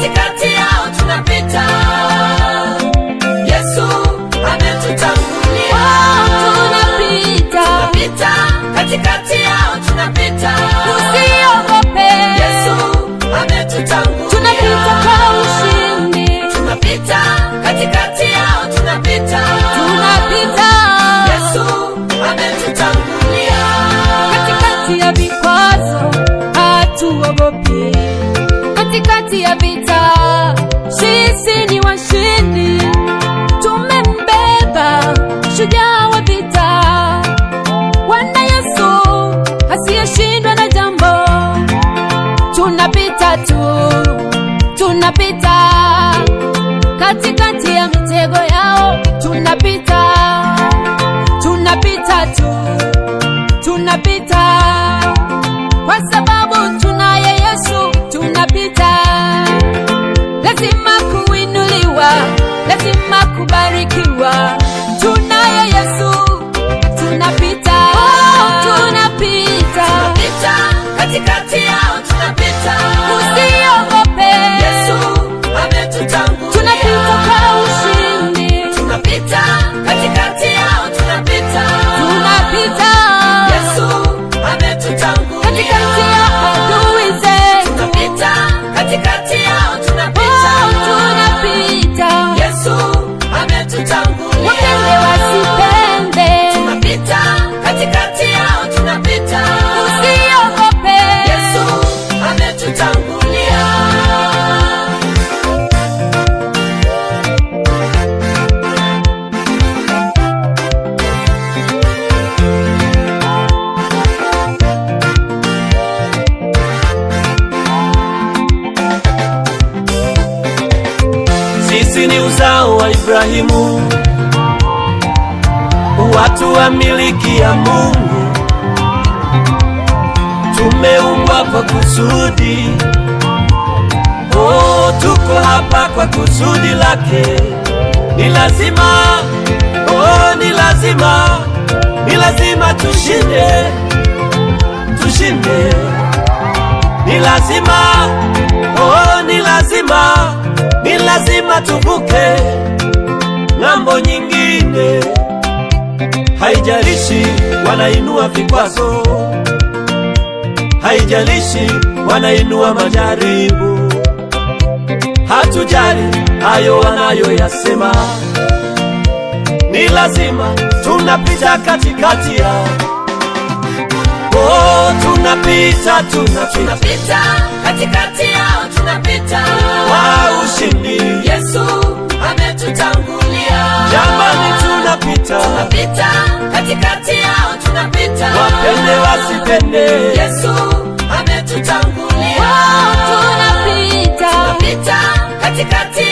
katikati yao tunapita. Yesu ametutangulia. Tunapita, tunapita katikati yao tunapita. usiogope. Yesu ametutangulia. Tunapita kwa ushindi. Tunapita katikati yao tunapita. Tunapita. Yesu ametutangulia. Katikati ya vikwazo hatuogopi. Katikati ya vita sisi ni washindi. Tumembeba shujaa wa vita, Bwana Yesu asiyeshindwa na jambo. Tunapita tu, tunapita katikati ya mitego yao. Tunapita, tunapita tu, tunapita kwa sababu tunaye Yesu. Tunapita, lazima kuinuliwa, lazima kubarikiwa. Tunaye Yesu, tunapita, tunapita, Tunapita katikati yao tunapita. usiogope. Yesu ametutangulia. Tunapita kwa ushindi. Tunapita katikati yao tunapita. Tunapita Yesu ametutangulia. katikati ya adui zetu. Tunapita katikati yao tunapita. Tunapita, Yesu ametutangulia. wapende wasipende. Tunapita katikati yao tunapita. Usiogope. Yesu ametutangulia. Sisi ni uzao wa Ibrahimu, watu wa miliki ya Mungu. Tumeumbwa kwa kusudi, oh, tuko hapa kwa kusudi lake. Ni lazima, oh, ni lazima, ni lazima tushinde, tushinde. Ni lazima, oh, ni lazima, ni lazima tuvuke ng'ambo nyingine. Haijalishi wanainua vikwazo, haijalishi wanainua majaribu, hatujali hayo wanayoyasema. Ni lazima tunapita katikati yao, oh, tunapita, Tunapita katikati yao tunapita. kwa ushindi. Yesu ametutangulia. Jamani, tunapita, Tunapita katikati yao tunapita. wapende wasipende. Yesu ametutangulia. Tunapita Tunapita katikati